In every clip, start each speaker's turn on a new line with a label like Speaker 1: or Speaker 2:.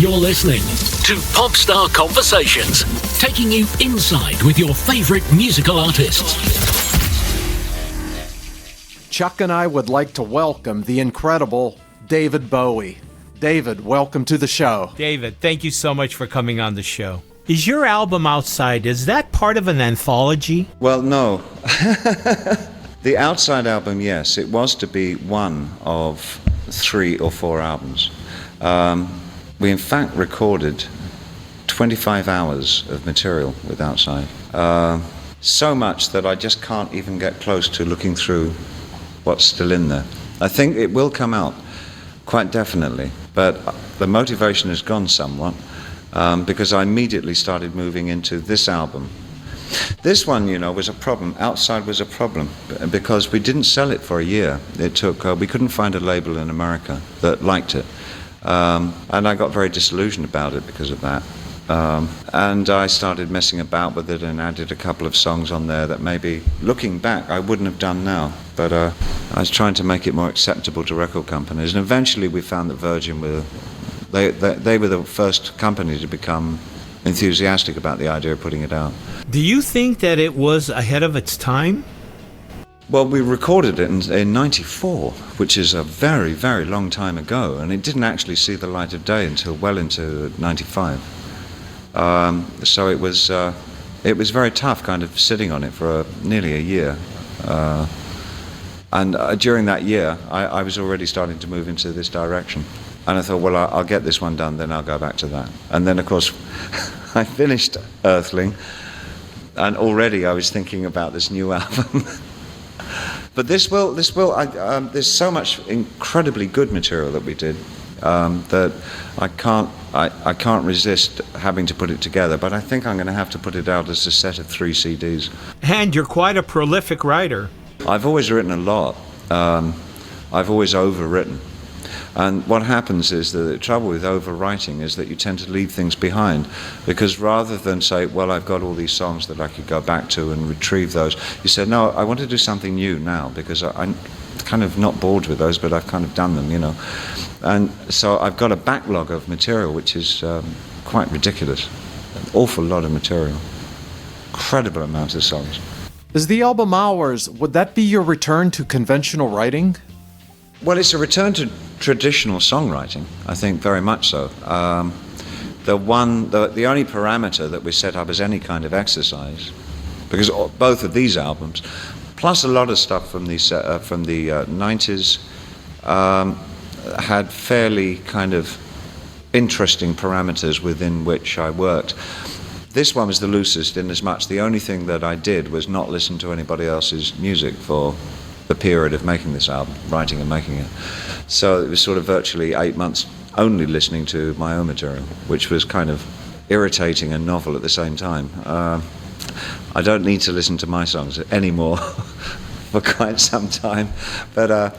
Speaker 1: You're listening to Popstar Conversations, taking you inside with your favorite musical artists.
Speaker 2: Chuck and I would like to welcome the incredible David Bowie. David, welcome to the show.
Speaker 3: David, thank you so much for coming on the show. Is your album Outside, is that part of an anthology?
Speaker 4: Well, no. The Outside album, yes, it was to be one of 3 or 4 albums. We in fact recorded 25 hours of material with Outside. So much that I just can't even get close to looking through what's still in there. I think it will come out, quite definitely, but the motivation has gone somewhat because I immediately started moving into this album. This one, was a problem. Outside was a problem because we didn't sell it for a year. It took, we couldn't find a label in America that liked it. And I got very disillusioned about it because of that. And I started messing about with it and added a couple of songs on there that maybe, looking back, I wouldn't have done now. But I was trying to make it more acceptable to record companies. And eventually we found that Virgin were, they were the first company to become enthusiastic about the idea of putting it out.
Speaker 3: Do you think that it was ahead of its time?
Speaker 4: Well, we recorded it in 94, which is a very, very long time ago, and it didn't actually see the light of day until well into 95. So it was very tough kind of sitting on it for nearly a year. And during that year, I was already starting to move into this direction. And I thought, well, I'll get this one done, then I'll go back to that. And then, of course, I finished Earthling, and already I was thinking about this new album. But there's so much incredibly good material that we did that I can't resist having to put it together. But I think I'm going to have to put it out as a set of 3 CDs.
Speaker 3: And you're quite a prolific writer.
Speaker 4: I've always written a lot. I've always overwritten. And what happens is that the trouble with overwriting is that you tend to leave things behind, because rather than say, well, I've got all these songs that I could go back to and retrieve those, you said, no, I want to do something new now, because I'm kind of not bored with those, but I've kind of done them, And so I've got a backlog of material which is quite ridiculous. An awful lot of material. Incredible amounts of songs.
Speaker 2: Is the album Hours, would that be your return to conventional writing?
Speaker 4: Well, it's a return to traditional songwriting, I think, very much so. The only parameter that we set up as any kind of exercise, because both of these albums, plus a lot of stuff from the 90s, had fairly kind of interesting parameters within which I worked. This one was the loosest, in as much the only thing that I did was not listen to anybody else's music for the period of making this album, writing and making it. So it was sort of virtually 8 months only listening to my own material, which was kind of irritating and novel at the same time. I don't need to listen to my songs anymore for quite some time. But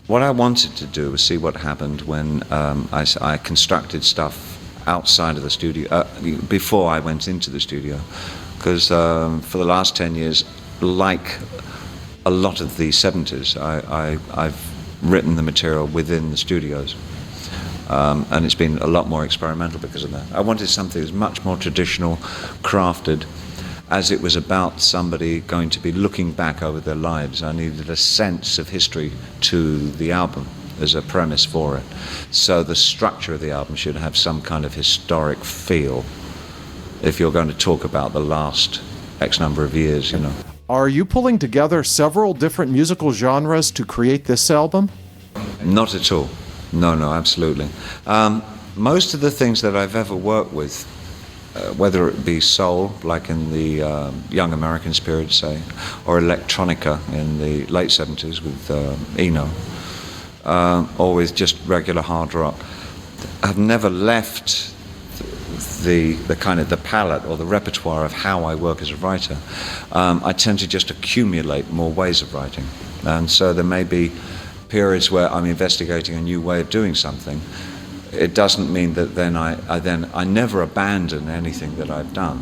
Speaker 4: what I wanted to do was see what happened when I constructed stuff outside of the studio, before I went into the studio. Because for the last 10 years, like a lot of the 70s, I've written the material within the studios. And it's been a lot more experimental because of that. I wanted something that's much more traditional, crafted, as it was about somebody going to be looking back over their lives. I needed a sense of history to the album as a premise for it. So the structure of the album should have some kind of historic feel if you're going to talk about the last X number of years,
Speaker 2: Are you pulling together several different musical genres to create this album?
Speaker 4: Not at all. No, absolutely. Most of the things that I've ever worked with, whether it be soul, like in the Young Americans period, say, or electronica in the late 70s with Eno, or with just regular hard rock, I've never left the kind of the palette or the repertoire of how I work as a writer. I tend to just accumulate more ways of writing, and so there may be periods where I'm investigating a new way of doing something. It doesn't mean that then I never abandon anything that I've done.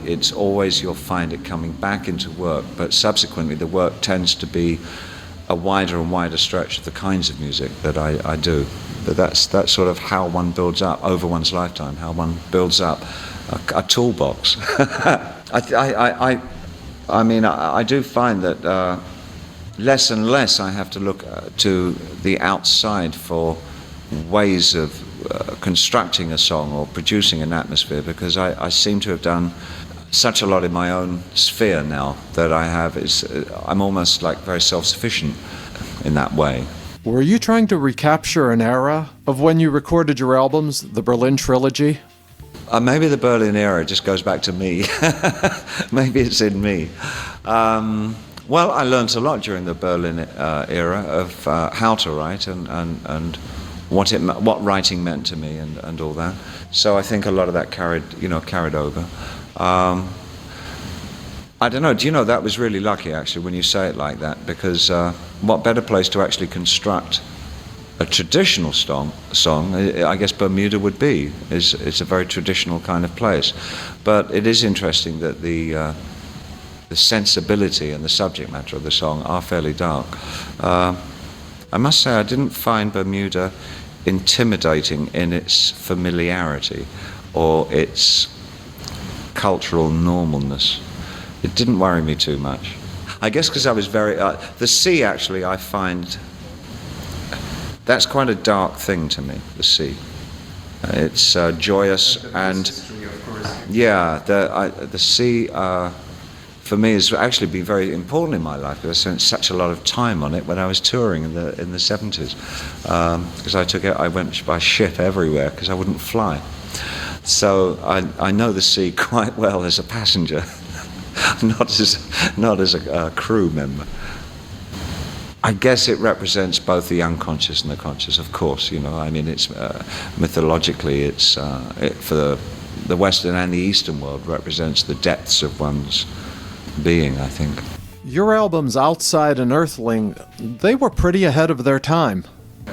Speaker 4: It's always, you'll find it coming back into work, but subsequently the work tends to be a wider and wider stretch of the kinds of music that I do. But that's sort of how one builds up over one's lifetime, how one builds up a toolbox. I do find that less and less I have to look to the outside for ways of constructing a song or producing an atmosphere, because I seem to have done such a lot in my own sphere now that I'm almost like very self-sufficient in that way.
Speaker 2: Were you trying to recapture an era of when you recorded your albums, the Berlin Trilogy?
Speaker 4: Maybe the Berlin era just goes back to me. Maybe it's in me. Well, I learned a lot during the Berlin era of how to write and what writing meant to me and all that. So I think a lot of that carried over. I don't know. Do you know, that was really lucky actually when you say it like that, because what better place to actually construct a traditional song, I guess Bermuda would be. It's a very traditional kind of place. But it is interesting that the sensibility and the subject matter of the song are fairly dark. I must say I didn't find Bermuda intimidating in its familiarity or its cultural normalness. It didn't worry me too much. I guess because I was the sea actually, I find that's quite a dark thing to me, the sea. It's joyous and the sea for me has actually been very important in my life, because I spent such a lot of time on it when I was touring in the 70s, because I went by ship everywhere because I wouldn't fly. So I know the sea quite well as a passenger, not as a crew member. I guess it represents both the unconscious and the conscious, of course. It's mythologically, it's for the Western and the Eastern world represents the depths of one's being, I think.
Speaker 2: Your albums Outside and Earthling, they were pretty ahead of their time.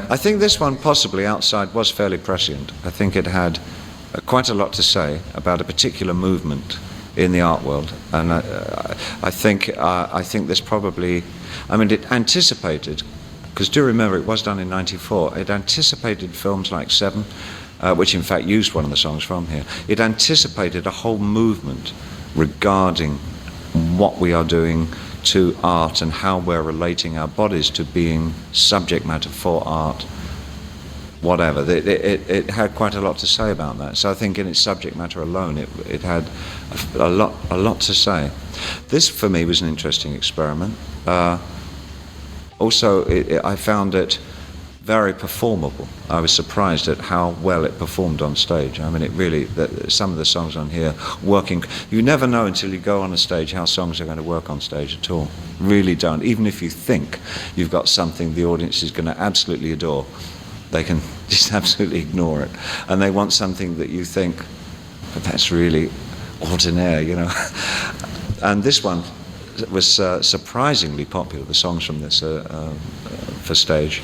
Speaker 4: I think this one, possibly Outside, was fairly prescient. I think it had quite a lot to say about a particular movement in the art world, and I think there's probably, it anticipated, because do remember it was done in '94. It anticipated films like Seven, which in fact used one of the songs from here. It anticipated a whole movement regarding what we are doing to art and how we're relating our bodies to being subject matter for art. Whatever, it had quite a lot to say about that. So I think in its subject matter alone, it had a lot to say. This for me was an interesting experiment. Also, I found it very performable. I was surprised at how well it performed on stage. It really, some of the songs on here working. You never know until you go on a stage how songs are going to work on stage at all. Really don't. Even if you think you've got something the audience is going to absolutely adore, they can just absolutely ignore it. And they want something that you think, but that's really ordinaire, And this one was surprisingly popular, the songs from this for stage.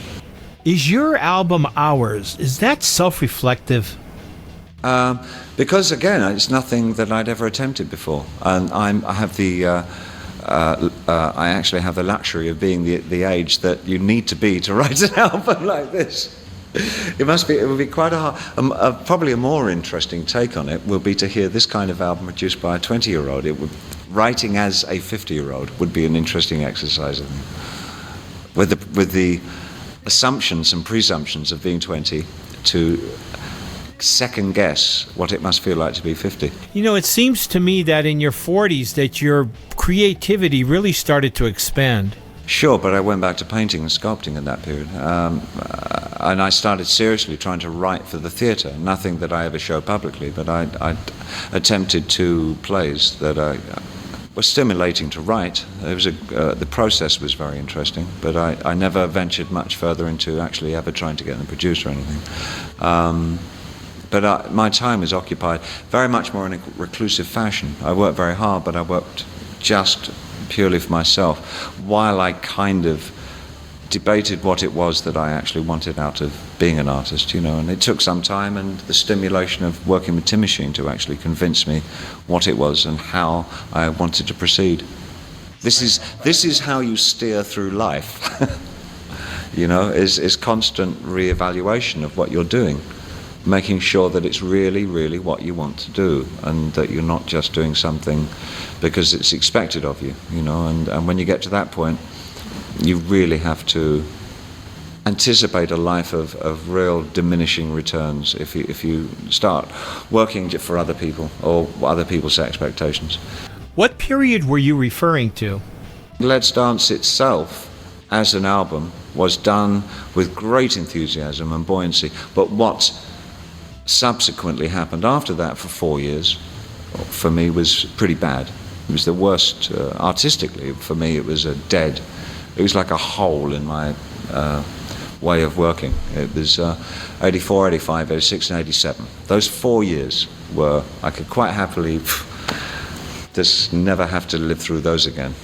Speaker 3: Is your album Hours, is that self-reflective?
Speaker 4: Because again, it's nothing that I'd ever attempted before. And I actually have the luxury of being the age that you need to be to write an album like this. It would be quite probably a more interesting take on it will be to hear this kind of album produced by a 20-year-old. Writing as a 50-year-old would be an interesting exercise, I think. With the assumptions and presumptions of being 20 to second guess what it must feel like to be 50.
Speaker 3: It seems to me that in your 40s that your creativity really started to expand.
Speaker 4: Sure, but I went back to painting and sculpting in that period. And I started seriously trying to write for the theatre. Nothing that I ever show publicly, but I attempted 2 plays that were stimulating to write. It was the process was very interesting, but I never ventured much further into actually ever trying to get them produced or anything. But my time was occupied very much more in a reclusive fashion. I worked very hard, but I worked just purely for myself, while I kind of debated what it was that I actually wanted out of being an artist, and it took some time and the stimulation of working with Tim Machine to actually convince me what it was and how I wanted to proceed. This is how you steer through life. You know, is constant reevaluation of what you're doing, making sure that it's really, really what you want to do, and that you're not just doing something because it's expected of you. You know, and when you get to that point, you really have to anticipate a life of real diminishing returns if you start working for other people or other people's expectations.
Speaker 3: What period were you referring to?
Speaker 4: Let's Dance itself, as an album, was done with great enthusiasm and buoyancy, but what subsequently happened after that for 4 years, for me, was pretty bad. It was the worst, artistically, for me. It was it was like a hole in my way of working. It was 84, 85, 86 and 87. Those 4 years were, I could quite happily just never have to live through those again.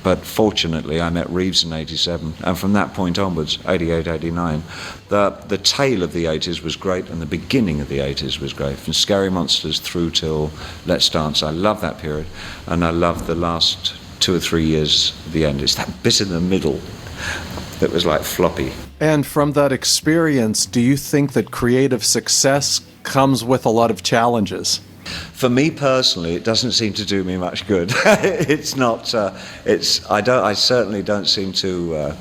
Speaker 4: But fortunately, I met Reeves in 87, and from that point onwards, 88, 89, the tail of the 80s was great, and the beginning of the 80s was great. From Scary Monsters through till Let's Dance, I love that period, and I love the last 2 or 3 years at the end. It's that bit in the middle that was like floppy.
Speaker 2: And from that experience, do you think that creative success comes with a lot of challenges?
Speaker 4: For me personally, it doesn't seem to do me much good. It's not. I certainly don't seem to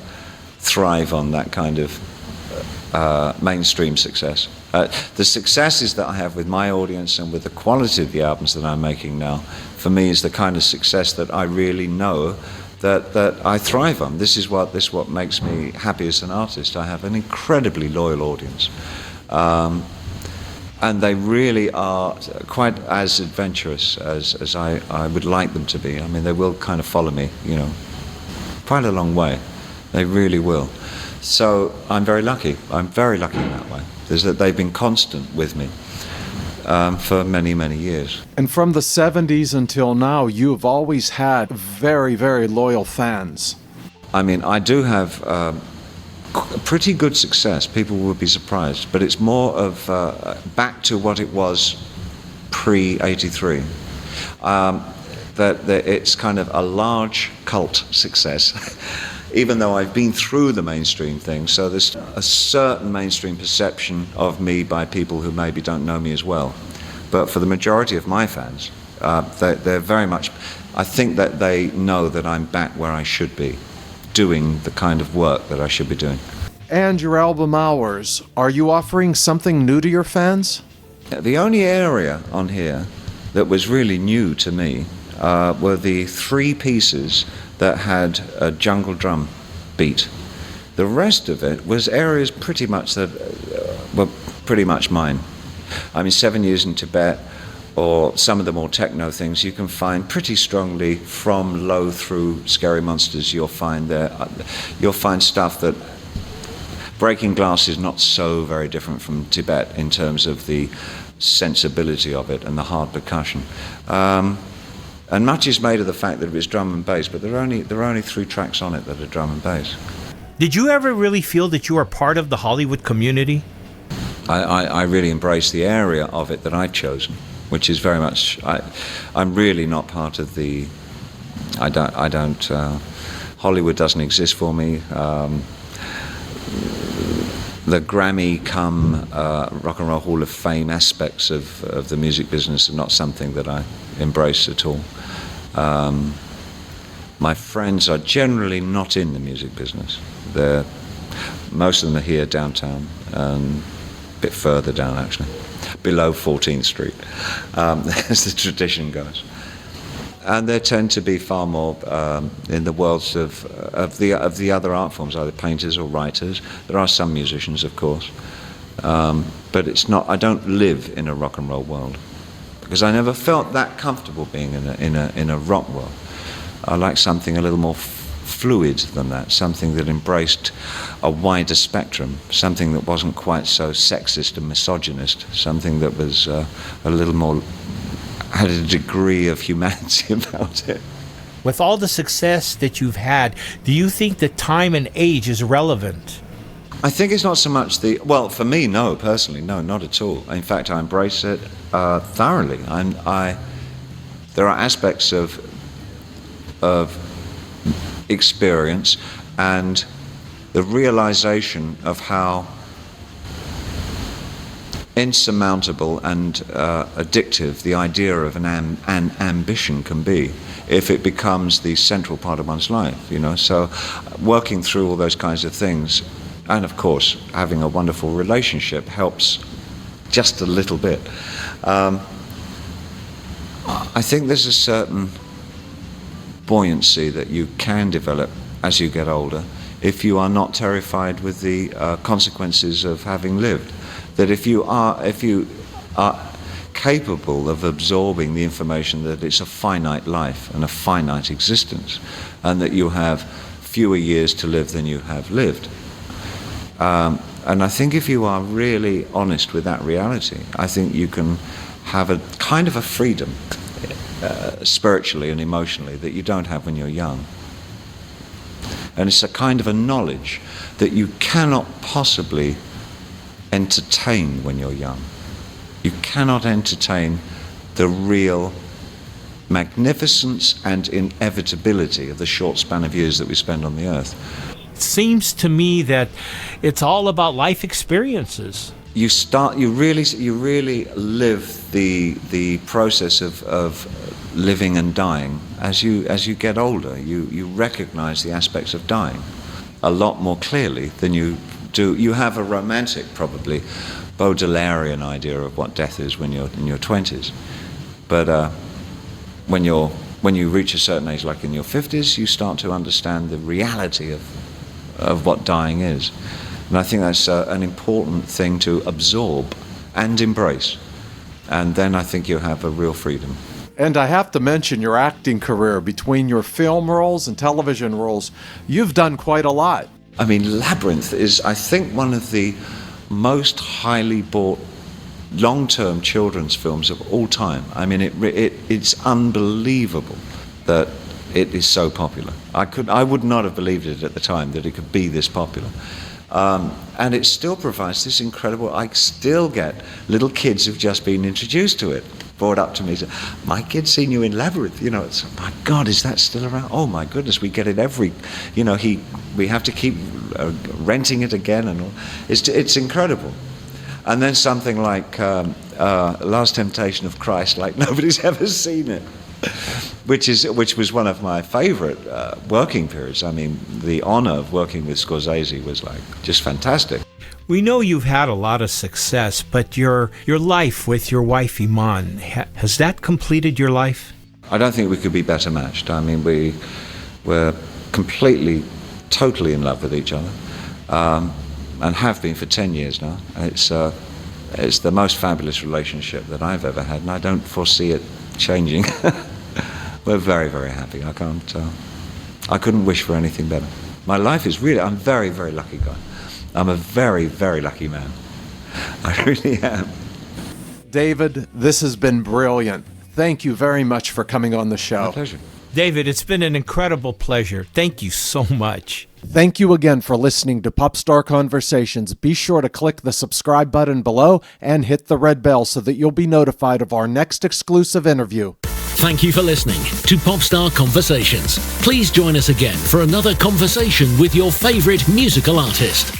Speaker 4: thrive on that kind of mainstream success. The successes that I have with my audience and with the quality of the albums that I'm making now, for me, is the kind of success that I really know that I thrive on. This is what makes me happy as an artist. I have an incredibly loyal audience. And they really are quite as adventurous as I would like them to be. I mean, they will kind of follow me, you know, quite a long way. They really will. So I'm very lucky. I'm very lucky in that way. They've been constant with me for many, many years.
Speaker 2: And from the 70s until now, you have always had very, very loyal fans.
Speaker 4: I mean, I do have pretty good success. People would be surprised, but it's more of back to what it was pre-83. That it's kind of a large cult success, even though I've been through the mainstream thing. So there's a certain mainstream perception of me by people who maybe don't know me as well. But for the majority of my fans, they're very much, I think that they know that I'm back where I should be, doing the kind of work that I should be doing.
Speaker 2: And your album Hours, are you offering something new to your fans?
Speaker 4: The only area on here that was really new to me were the 3 pieces that had a jungle drum beat. The rest of it was areas pretty much that were pretty much mine. I mean, 7 Years in Tibet, or some of the more techno things, you can find pretty strongly from Low through Scary Monsters. You'll find stuff that Breaking Glass is not so very different from Tibet in terms of the sensibility of it and the hard percussion. And much is made of the fact that it was drum and bass, but there are only 3 tracks on it that are drum and bass.
Speaker 3: Did you ever really feel that you were part of the Hollywood community?
Speaker 4: I really embrace the area of it that I've chosen, which is very much. I'm really not part of the. I don't. Hollywood doesn't exist for me. The Grammy Rock and Roll Hall of Fame aspects of the music business are not something that I embrace at all. My friends are generally not in the music business. Most of them are here downtown, and a bit further down actually, below 14th Street, as the tradition goes. And there tend to be far more in the worlds of the other art forms, either painters or writers. There are some musicians, of course, but it's not. I don't live in a rock and roll world because I never felt that comfortable being in a rock world. I like something a little more fluid than that, something that embraced a wider spectrum, something that wasn't quite so sexist and misogynist, something that was a little more. Had a degree of humanity about it.
Speaker 3: With all the success that you've had, do you think that time and age is relevant?
Speaker 4: I think it's not so much for me, no, personally, no, not at all. In fact, I embrace it thoroughly. There are aspects of of experience and the realization of how insurmountable and addictive the idea of an ambition can be if it becomes the central part of one's life, you know. So working through all those kinds of things, and of course having a wonderful relationship helps just a little bit. I think there's a certain buoyancy that you can develop as you get older if you are not terrified with the consequences of having lived. That if you are capable of absorbing the information that it's a finite life and a finite existence, and that you have fewer years to live than you have lived. And I think if you are really honest with that reality, I think you can have a kind of a freedom spiritually and emotionally that you don't have when you're young. And it's a kind of a knowledge that you cannot possibly entertain when you're young. You cannot entertain the real magnificence and inevitability of the short span of years that we spend on the earth.
Speaker 3: It seems to me that it's all about life experiences.
Speaker 4: You really live the process of living and dying as you get older. You recognize the aspects of dying a lot more clearly than you do. You have a romantic, probably Baudelairean idea of what death is when you're in your 20s, but when you reach a certain age, like in your 50s, you start to understand the reality of what dying is. And I think that's an important thing to absorb and embrace. And then I think you have a real freedom.
Speaker 2: And I have to mention your acting career. Between your film roles and television roles, you've done quite a lot.
Speaker 4: I mean, Labyrinth is, I think, one of the most highly bought long-term children's films of all time. I mean, it's unbelievable that it is so popular. I would not have believed it at the time that it could be this popular. And it still provides this incredible, I still get little kids who've just been introduced to it, brought up to me, say, my kid's seen you in Labyrinth, you know, it's, my God, is that still around? Oh my goodness, we get it we have to keep renting it again and all. It's incredible. And then something like Last Temptation of Christ, like nobody's ever seen it. Which was one of my favorite working periods. I mean, the honor of working with Scorsese was like just fantastic.
Speaker 3: We know you've had a lot of success, but your life with your wife Iman, has that completed your life?
Speaker 4: I don't think we could be better matched. I mean, we're completely, totally in love with each other, and have been for 10 years now. It's the most fabulous relationship that I've ever had, and I don't foresee it changing. We're very, very happy. I couldn't wish for anything better. My life is really, I'm a very, very lucky guy. I'm a very, very lucky man. I really am.
Speaker 2: David, this has been brilliant. Thank you very much for coming on the show.
Speaker 4: My pleasure.
Speaker 3: David, it's been an incredible pleasure. Thank you so much.
Speaker 2: Thank you again for listening to Popstar Conversations. Be sure to click the subscribe button below and hit the red bell so that you'll be notified of our next exclusive interview.
Speaker 1: Thank you for listening to Popstar Conversations. Please join us again for another conversation with your favorite musical artist.